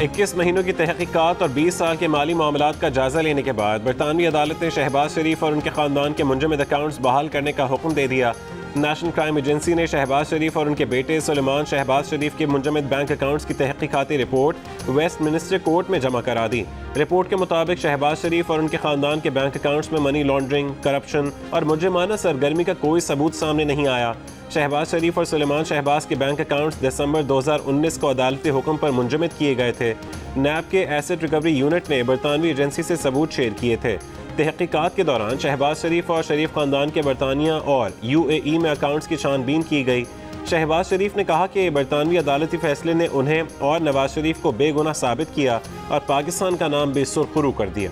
21 महीनों की तहकीकात और 20 साल के माली मामलात का जायजा लेने के बाद बरतानवी अदालत ने शहबाज शरीफ और उनके खानदान के मुंजमद अकाउंट्स बहाल करने का हुक्म दे दिया। नेशनल क्राइम एजेंसी ने शहबाज शरीफ और उनके बेटे सुलेमान शहबाज शरीफ के मुंजमद बैंक अकाउंट्स की तहकीकाती रिपोर्ट वेस्टमिनिस्टर कोर्ट में जमा करा दी। रिपोर्ट के मुताबिक शहबाज शरीफ और उनके खानदान के बैंक अकाउंट्स में मनी लॉन्ड्रिंग, करप्शन और मुजरिमाना सरगर्मी का कोई सबूत सामने नहीं आया। शहबाज शरीफ और सुलेमान शहबाज के बैंक अकाउंट्स दिसंबर 2019 को अदालती हुक्म पर मुंजमद किए गए थे। नैब के एसेट रिकवरी यूनिट ने बरतानवी एजेंसी से सबूत शेयर किए थे। तहकीकात के दौरान शहबाज शरीफ और शरीफ खानदान के बरतानिया और UAE में अकाउंट्स की छानबीन की गई। शहबाज शरीफ ने कहा कि बरतानवी अदालती फैसले ने उन्हें और नवाज शरीफ को बेगुनाह साबित किया और पाकिस्तान का नाम बेसुरखरू कर दिया।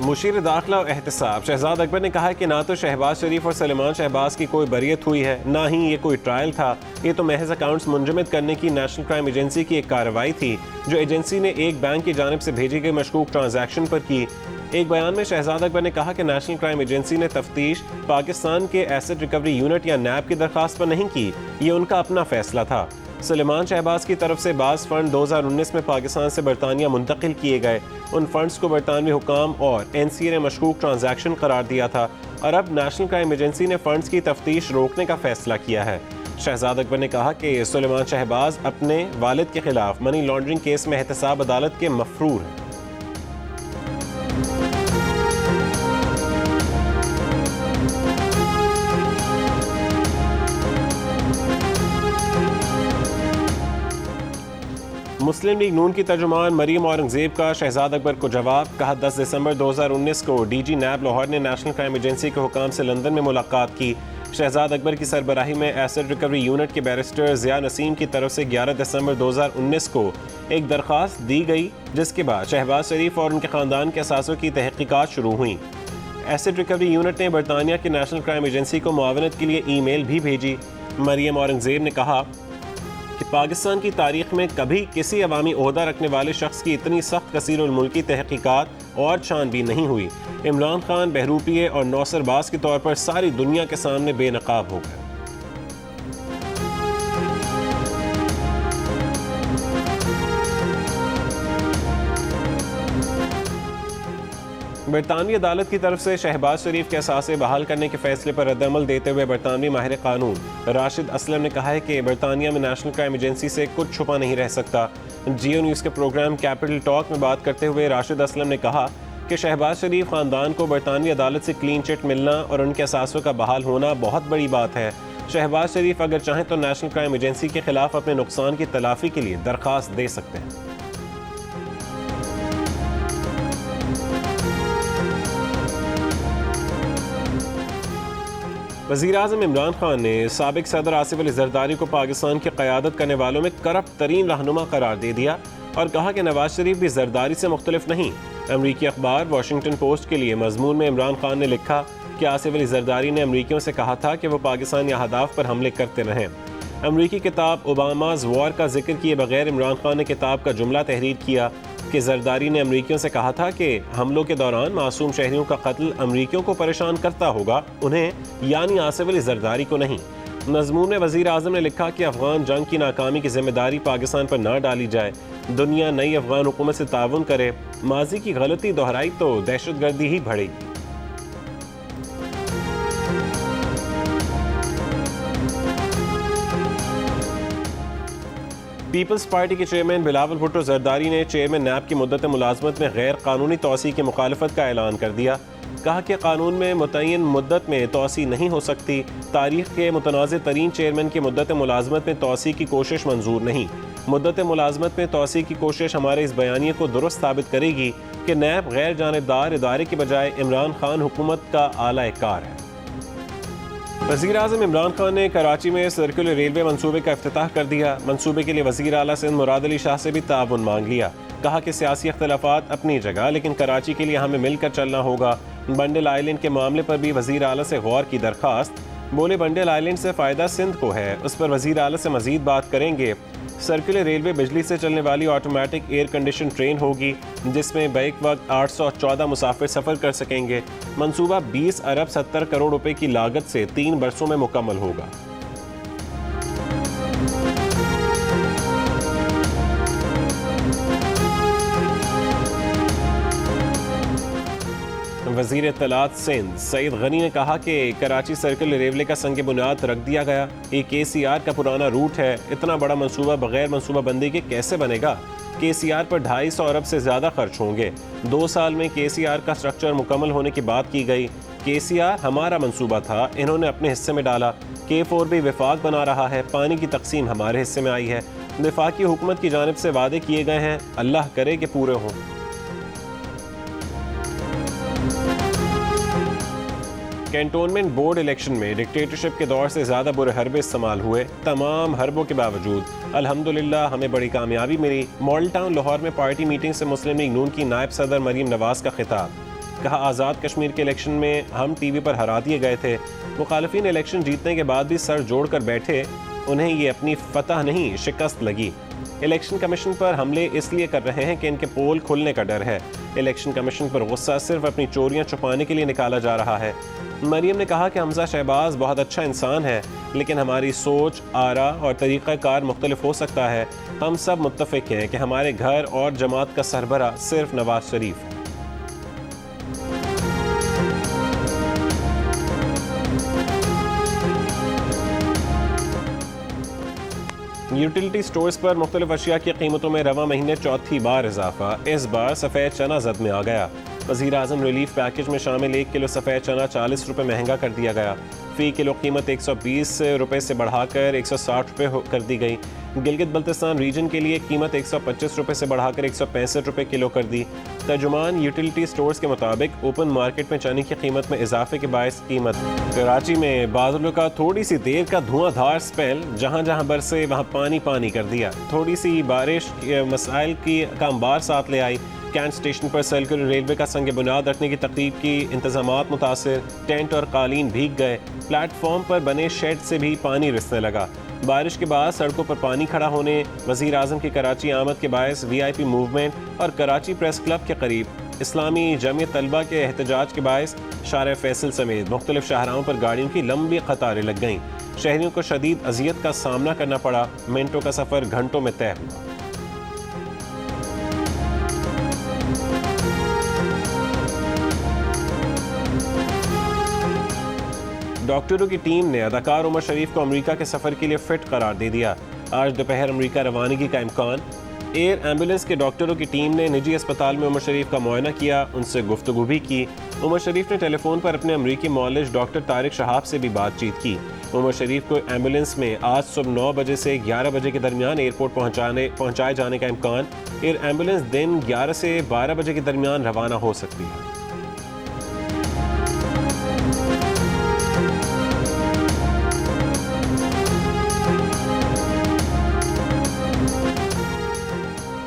मुशीर दाखिला और एहतसाब शहजाद अकबर ने कहा है कि ना तो शहबाज शरीफ और सलेमान शहबाज की कोई बरियत हुई है, ना ही ये कोई ट्रायल था। ये तो महज अकाउंट्स मुंजमद करने की नेशनल क्राइम एजेंसी की एक कार्रवाई थी जो एजेंसी ने एक बैंक की जानिब से भेजी गई मशकूक ट्रांजैक्शन पर की। एक बयान में शहजाद अकबर ने कहा कि नेशनल क्राइम एजेंसी ने तफ्तीश पाकिस्तान के एसेट रिकवरी यूनिट या नैब की दरख्वास्त पर नहीं की, ये उनका अपना फैसला था। सुलेमान शहबाज की तरफ से बाज़ फंड 2019 में पाकिस्तान से बरतानिया मुंतकिल किए गए। उन फंड्स को बरतानवी हुकाम और NCA ने मशकूक ट्रांजैक्शन करार दिया था और अब नेशनल क्राइम एजेंसी ने फंड्स की तफ्तीश रोकने का फैसला किया है। शहजाद अकबर ने कहा कि सुलेमान शहबाज अपने वालिद के खिलाफ मनी लॉन्ड्रिंग केस में एहतसाब अदालत के मफरूर हैं। मुस्लिम लीग नून की तर्जुमान मरियम औरंगजेब का शहजाद अकबर को जवाब। कहा 10 दिसंबर 2019 को DG नैब लाहौर ने नेशनल क्राइम एजेंसी के हुकाम से लंदन में मुलाकात की। शहजाद अकबर की सरबराही में एसेट रिकवरी यूनिट के बैरिस्टर ज़िया नसीम की तरफ से 11 दिसंबर 2019 को एक दरख्वास्त दी गई, जिसके बाद शहबाज शरीफ और उनके ख़ानदान के असासों की तहकीकात शुरू हुई। एसेट रिकवरी यूनिट ने बरतानिया की नेशनल क्राइम एजेंसी को मुआवनत के लिए ईमेल भी भेजी। मरियम औरंगजेब ने कहा कि पाकिस्तान की तारीख में कभी किसी अवामी ओहदा रखने वाले शख्स की इतनी सख्त कसीरुल मुल्की तहकीकात और छानबीन नहीं हुई। इमरान खान बहरूपिये और नौसरबाज के तौर पर सारी दुनिया के सामने बेनकाब हो गए। बरतानवी अदालत की तरफ से शहबाज शरीफ के असासे बहाल करने के फैसले पर रद्दअमल देते हुए बरतानवी माहिर कानून राशिद असलम ने कहा है कि बरतानिया में नेशनल क्राइम एजेंसी से कुछ छुपा नहीं रह सकता। जियो न्यूज़ के प्रोग्राम कैपिटल टॉक में बात करते हुए राशिद असलम ने कहा कि शहबाज शरीफ ख़ानदान को बरतानवी अदालत से क्लीन चिट मिलना और उनके असासों का बहाल होना बहुत बड़ी बात है। शहबाज शरीफ अगर चाहें तो नेशनल क्राइम एजेंसी के खिलाफ अपने नुकसान की तलाफी के लिए दरख्वास्त दे सकते हैं। वज़ीर-ए-आज़म इमरान खान ने साबिक सदर आसिफ अली ज़रदारी को पाकिस्तान की क़यादत करने वालों में करप्ट तरीन रहनुमा करार दे दिया और कहा कि नवाज शरीफ भी ज़रदारी से मुख्तलिफ नहीं। अमरीकी अखबार वाशिंगटन पोस्ट के लिए मजमून में इमरान खान ने लिखा कि आसिफ अली ज़रदारी ने अमरीकियों से कहा था कि वो पाकिस्तानी अहदाफ पर हमले करते रहें। अमरीकी किताब ओबामाज़ वॉर का जिक्र किए बगैर इमरान खान ने किताब का जुमला तहरीर किया कि ज़रदारी ने अमरीकियों से कहा था कि हमलों के दौरान मासूम शहरियों का कत्ल अमरीकियों को परेशान करता होगा, उन्हें यानी आसिफ अली ज़रदारी को नहीं। मज़मून में वज़ीर आज़म ने लिखा कि अफ़गान जंग की नाकामी की जिम्मेदारी पाकिस्तान पर ना डाली जाए, दुनिया नई अफ़गान हुकूमत से ताउन करे, माजी की गलती दोहराई तो दहशतगर्दी ही बढ़ेगी। पीपल्स पार्टी के चेयरमैन बिलावल भुट्टो ज़रदारी ने चेयरमैन नैब की मुद्दत मुलाजमत में गैर कानूनी तोसी की मुखालफत का ऐलान कर दिया। कहा कि कानून में मुतय्यन मुद्दत में तोसी नहीं हो सकती। तारीख के मुतनाज़ तरीन चेयरमैन की मुद्दत मुलाजमत में तोसी की कोशिश मंजूर नहीं। मुद्दत मुलाजमत में तोसी की कोशिश हमारे इस बयानिए को दुरुस्त साबित करेगी कि नैब गैर जानिबदार इदारे के बजाय इमरान खान हुकूमत का आला कार है। वज़ीर-ए-आज़म इमरान खान ने कराची में सर्कुलर रेलवे मंसूबे का इफ्तिताह कर दिया। मंसूबे के लिए वज़ीर आला सिंध मुराद अली शाह से भी ताउन मांग लिया। कहा कि सियासी अख्तिलाफ़ात अपनी जगह, लेकिन कराची के लिए हमें मिलकर चलना होगा। बंडल आइलैंड के मामले पर भी वज़ीर आला से गौर की दरख्वास्त। बोले बंडल आइलैंड से फ़ायदा सिंध को है, उस पर वज़ीर आला से मज़ीद बात करेंगे। सर्कुलर रेलवे बिजली से चलने वाली ऑटोमेटिक एयर कंडीशन ट्रेन होगी जिसमें बैक वक्त 814 मुसाफिर सफ़र कर सकेंगे। मंसूबा 20 अरब 70 करोड़ रुपए की लागत से 3 बरसों में मुकम्मल होगा। वज़ीर इत्तलात सिंध सईद गनी ने कहा कि कराची सर्कल रेलवे का संग बुनियाद रख दिया गया। ये KCR का पुराना रूट है। इतना बड़ा मंसूबा बगैर मंसूबा बंदी के कैसे बनेगा? KCR पर 250 अरब से ज़्यादा खर्च होंगे। 2 साल में KCR का स्ट्रक्चर मुकम्मल होने की बात की गई। KCR हमारा मंसूबा था, इन्होंने अपने हिस्से में डाला। K4 भी विफाक बना रहा है, पानी की तकसीम हमारे हिस्से में आई है। वफाकी हुकूमत की जानिब से वादे किए गए हैं, अल्लाह करे कि पूरे हों। कैंटोनमेंट बोर्ड इलेक्शन में डिक्टेटरशिप के दौर से ज़्यादा बुरे हरबे इस्तेमाल हुए। तमाम हरबों के बावजूद अल्हम्दुलिल्लाह हमें बड़ी कामयाबी मिली। मॉडल टाउन लाहौर में पार्टी मीटिंग से मुस्लिम लीग नून की नायब सदर मरीम नवाज का खिताब। कहा, आज़ाद कश्मीर के इलेक्शन में हम TV पर हरा दिए गए थे। मुखालिफिन इलेक्शन जीतने के बाद भी सर जोड़ कर बैठे, उन्हें ये अपनी फतह नहीं शिकस्त लगी। इलेक्शन कमीशन पर हमले इसलिए कर रहे हैं कि इनके पोल खुलने का डर है। इलेक्शन कमीशन पर गुस्सा सिर्फ अपनी चोरियां छुपाने के लिए निकाला जा रहा है। मरियम ने कहा कि हमजा शहबाज बहुत अच्छा इंसान है, लेकिन हमारी सोच, आरा और तरीक़ाकार मुख्तलिफ हो सकता है। हम सब मुत्तफ़िक हैं कि हमारे घर और जमात का सरबरा सिर्फ नवाज शरीफ है। यूटिलिटी स्टोर्स पर मुख्तलिफ अशिया की कीमतों में रवा महीने चौथी बार इजाफा। इस बार सफ़ेद चना जद में आ गया। वज़ीर आज़म रिलीफ पैकेज में शामिल 1 किलो सफ़ेद चना 40 रुपये महंगा कर दिया गया। फ़ी किलो कीमत 120 रुपये से बढ़ाकर 160 रुपये कर दी गई। गिलगित बल्तिस्तान रीजन के लिए कीमत 125 रुपये से बढ़ाकर 165 रुपये किलो कर दी। तर्जुमान यूटिलिटी स्टोर्स के मुताबिक ओपन मार्केट में चने की कीमत में इजाफे के बायस कीमत। कराची में बादलों का थोड़ी सी देर का धुआंधार स्पेल, जहाँ जहाँ बरसे वहाँ पानी पानी कर दिया। थोड़ी सी बारिश मसाइल की का अंबार साथ ले आई। कैंट स्टेशन पर सर्कुलर रेलवे का संग बुनियाद रखने की तकरीब की इंतजामात मुतासिर, टेंट और कालीन भीग गए। प्लेटफॉर्म पर बने शेड से भी पानी रिसने लगा। बारिश के बाद सड़कों पर पानी खड़ा होने, वज़ीर आज़म की कराची आमद के बायस VIP मूवमेंट और कराची प्रेस क्लब के करीब इस्लामी जमीयत तलबा के एहतजाज के बायस शार फैसल समेत मुख्तलिफ शाहराहों पर गाड़ियों की लंबी कतारें लग गईं। शहरियों को शदीद अजियत का सामना करना पड़ा। मिनटों का सफ़र घंटों में तय हुआ। डॉक्टरों की टीम ने अदाकार उमर शरीफ को अमेरिका के सफ़र के लिए फ़िट करार दे दिया। आज दोपहर अमेरिका रवानगी का इम्कान। एयर एम्बुलेंस के डॉक्टरों की टीम ने निजी अस्पताल में उमर शरीफ का मुआयना किया, उनसे गुफ्तगू भी की। उमर शरीफ ने टेलीफोन पर अपने अमरीकी मौलिज डॉक्टर तारिक शहाब से भी बातचीत की। उमर शरीफ को एम्बुलेंस में आज सुबह 9 बजे से 11 बजे के दरमियान एयरपोर्ट पहुँचाए जाने का इम्कान। एयर एम्बुलेंस दिन 11 से 12 बजे के दरमियान रवाना हो सकती है।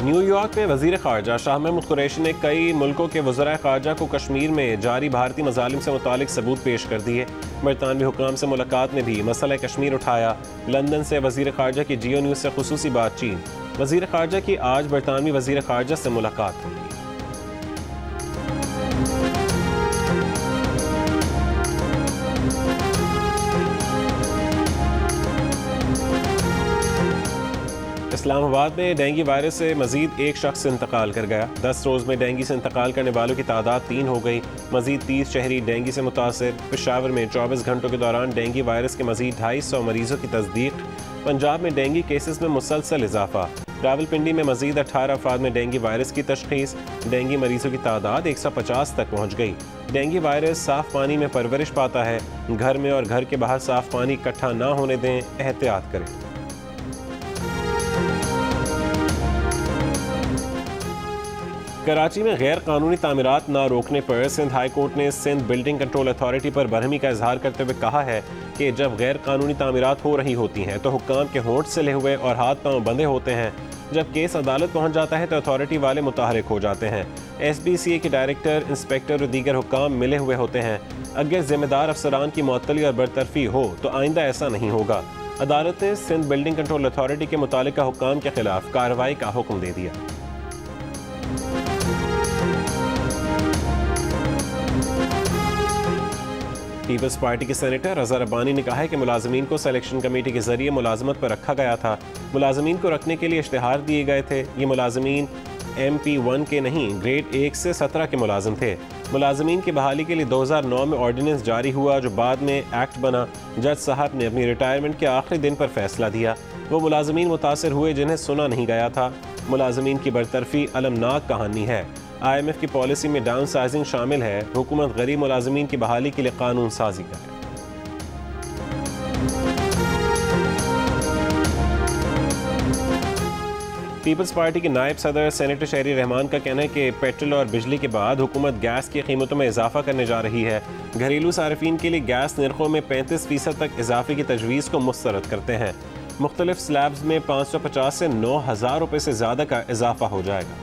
न्यूयॉर्क में वज़ीर ख़ारजा शाह महमूद कुरैशी ने कई मुल्कों के वज़राए ख़ारजा को कश्मीर में जारी भारतीय मज़ालिम से मुतालिक सबूत पेश कर दिए। बरतानवी हुकाम से मुलाकात में भी मसला कश्मीर उठाया। लंदन से वज़ीर ख़ारजा की जियो न्यूज़ से खुसूसी बातचीत। वज़ीर ख़ारजा की आज बरतानवी वज़ीर ख़ारजा से मुलाकात होगी। इस्लामाबाद में डेंगू वायरस से मजीद एक शख्स इंतकाल कर गया। 10 रोज़ में डेंगू से इंतकाल करने वालों की तादाद 3 हो गई। मजीद 30 शहरी डेंगू से मुतासर। पेशावर में 24 घंटों के दौरान डेंगू वायरस के मजीद 250 मरीजों की तस्दीक। पंजाब में डेंगू केसेस में मुसलसल इजाफा। रावलपिंडी में मजीद 18 अफराद में डेंगू वायरस की तशखीस। डेंगू मरीजों की तादाद 150 तक पहुँच गई। डेंगू वायरस साफ़ पानी में परवरिश पाता है। घर में और घर के बाहर साफ़ पानी इकट्ठा ना होने दें, एहतियात करें। कराची में गैर कानूनी तामीरात ना रोकने पर सिंध हाई कोर्ट ने सिंध बिल्डिंग कंट्रोल अथॉरिटी पर बरहमी का इजहार करते हुए कहा है कि जब गैर कानूनी तामीरात हो रही होती हैं तो हुक्काम के होंठ सिले हुए और हाथ पांव बंधे होते हैं। जब केस अदालत पहुंच जाता है तो अथॉरिटी वाले मुतहरिक हो जाते हैं। SBCA के डायरेक्टर, इंस्पेक्टर और दीगर हुक्काम मिले हुए होते हैं। अगर जिम्मेदार अफसरान की मुअत्तली और बरतरफी हो तो आइंदा ऐसा नहीं होगा। अदालत ने सिंध बिल्डिंग कंट्रोल अथॉरिटी के मुतालिका हुक्काम के खिलाफ कार्रवाई का हुक्म दे दिया। पीपल्स पार्टी के सेनेटर रज़ा रब्बानी ने कहा है कि मुलाजमीन को सिलेक्शन कमेटी के जरिए मुलाजमत पर रखा गया था। मुलाजमीन को रखने के लिए इश्तिहार दिए गए थे। ये मुलाजमीन MP1 के नहीं, ग्रेड 1 से 17 के मुलाजिम थे। मुलाजमीन की बहाली के लिए 2009 में ऑर्डिनेंस जारी हुआ, जो बाद में एक्ट बना। जज साहब ने अपनी रिटायरमेंट के आखिरी दिन पर फैसला दिया। वो मुलाजमीन मुतासर हुए जिन्हें सुना नहीं गया था। मुलाजमीन की बरतरफी अलमनाक कहानी है। IMF की पॉलिसी में डाउन साइजिंग शामिल है। हुकूमत गरीब मुलाजमीन की बहाली के लिए कानून साजी करे। पीपल्स पार्टी के नायब सदर सेनेटर शहरी रहमान का कहना है कि पेट्रोल और बिजली के बाद हुकूमत गैस की कीमतों में इजाफा करने जा रही है। घरेलू सार्फिन के लिए गैस निर्खों में 35% तक इजाफे की तजवीज़ को मुस्तरद करते हैं। मुख्तलिफ स्लैब्स में 550 से 9,000 रुपये से ज़्यादा का इजाफा हो जाएगा।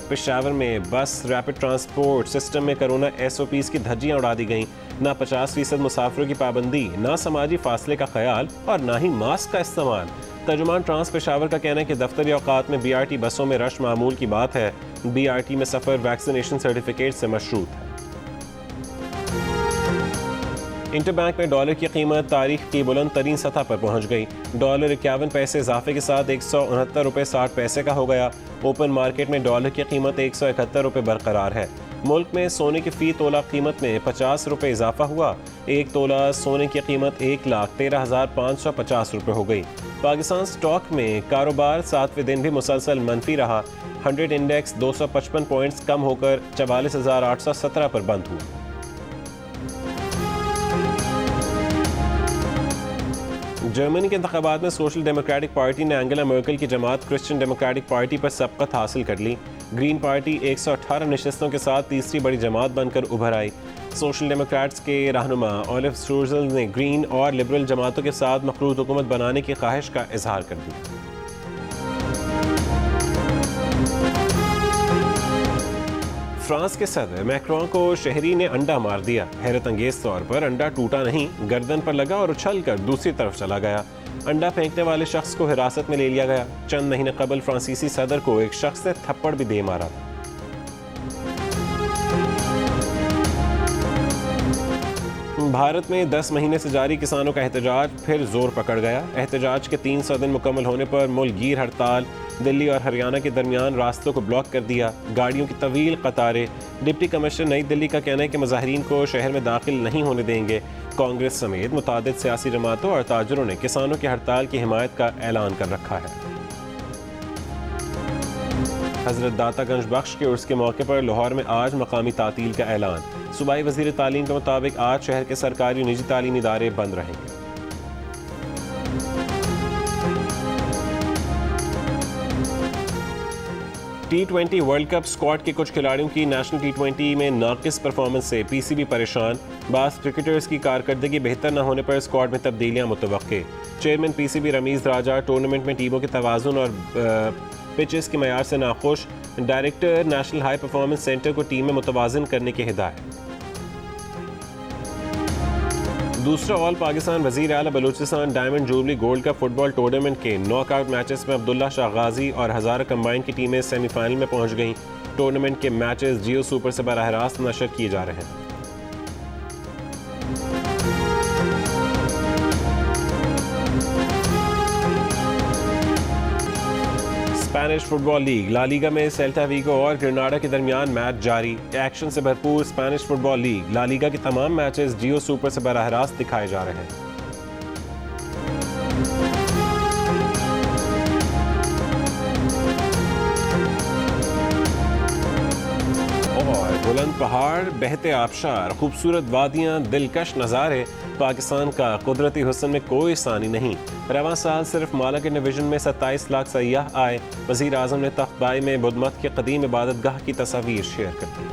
पेशावर में बस रैपिड ट्रांसपोर्ट सिस्टम में कोरोना SOPs की धज्जियाँ उड़ा दी गईं। ना 50% मुसाफिरों की पाबंदी, ना समाजी फासले का ख्याल और ना ही मास्क का इस्तेमाल। तर्जुमान ट्रांस पेशावर का कहना है कि दफ्तरी औकात में BRT बसों में रश मामूल की बात है। BRT में सफ़र वैक्सीनेशन सर्टिफिकेट से मशरूत है। इंटरबैंक में डॉलर की कीमत तारीख की बुलंद तरीन सतह पर पहुंच गई। डॉलर 51 पैसे इजाफे के साथ 169 रुपये 60 पैसे का हो गया। ओपन मार्केट में डॉलर की कीमत 171 रुपये बरकरार है। मुल्क में सोने की फ़ी तोला कीमत में 50 रुपये इजाफा हुआ। एक तोला सोने की कीमत 1,13,550 रुपये हो गई। पाकिस्तान स्टॉक में कारोबार 7वें दिन भी मुसलसल मनफी रहा। 100 इंडेक्स 255 पॉइंट्स कम होकर 44,817 पर बंद हुआ। जर्मनी के इंतखाबात में सोशल डेमोक्रेटिक पार्टी ने एंगेला मर्केल की जमात क्रिश्चियन डेमोक्रेटिक पार्टी पर सबकत हासिल कर ली। ग्रीन पार्टी 118 नशिस्तों के साथ तीसरी बड़ी जमात बनकर उभर आई। सोशल डेमोक्रेट्स के रहनुमा ओलिव स्ट्रूजल ने ग्रीन और लिबरल जमातों के साथ मखरूत हुकूमत बनाने की ख्वाहिश का इजहार कर दिया। फ्रांस के सदर मैक्रोन को शहरी ने अंडा मार दिया। हैरत अंगेज तौर पर अंडा टूटा नहीं, गर्दन पर लगा और उछल कर दूसरी तरफ चला गया। अंडा फेंकने वाले शख्स को हिरासत में ले लिया गया। चंद महीने कबल फ्रांसीसी सदर को एक शख्स ने थप्पड़ भी दे मारा था। भारत में 10 महीने से जारी किसानों का एहतजाज फिर जोर पकड़ गया। एहतजाज के 300 दिन मुकम्मल होने पर मुल्कगीर हड़ताल। दिल्ली और हरियाणा के दरमियान रास्तों को ब्लॉक कर दिया। गाड़ियों की तवील कतारें। डिप्टी कमिश्नर नई दिल्ली का कहना है कि मुजाहिरीन को शहर में दाखिल नहीं होने देंगे। कांग्रेस समेत मुतादिद सियासी जमातों और ताजरों ने किसानों की हड़ताल की हिमायत का ऐलान कर रखा है। हजरत दातागंज बख्श के उर्स के मौके पर लाहौर में आज मकामी तातील का ऐलान। सूबाई वजीर तालीम के मुताबिक आज शहर के सरकारी निजी तालीमी इदारे बंद रहेंगे। T20 वर्ल्ड कप स्क्वाड के कुछ खिलाड़ियों की नेशनल T20 में नाकिस परफॉर्मेंस से PCB परेशान। बास क्रिकेटर्स की कारकर्दगी बेहतर न होने पर स्क्वाड में तब्दीलियां मुतवक्के। चेयरमैन PCB रमीज राजा टूर्नामेंट में टीमों के तवाज़ुन और पिचेस के मयार से नाखुश। Director national high performance centre को टीम में मुतवाज़िन करने की हिदायत। दूसरा ऑल पाकिस्तान वजीर आला Balochistan diamond jubilee gold cup football tournament के नॉकआउट मैचेस में अब्दुल्ला शाह गाजी और हज़ारा कंबाइन की टीमें सेमीफाइनल में पहुंच गईं। टूर्नामेंट के मैचेस जियो सुपर से बराह रास्त नशर किए जा रहे हैं। Spanish football league La Liga में सेल्टा वीगो और ग्रेनाडा के दरमियान मैच जारी। एक्शन से भरपूर Spanish football league La Liga के तमाम मैचेस जियो सुपर से बराह रास्त दिखाए जा रहे हैं। और बुलंद पहाड़, बहते आबशार, खूबसूरत वादियाँ, दिलकश नज़ारे। पाकिस्तान का कुदरती हुस्न में कोई सानी नहीं। रवां साल सिर्फ माला के डिवीजन में 27 लाख सयाह आए। वज़ीर आज़म ने तख्तबाई में बुद्ध मत के कदीम इबादतगाह की तस्वीर शेयर कर दी।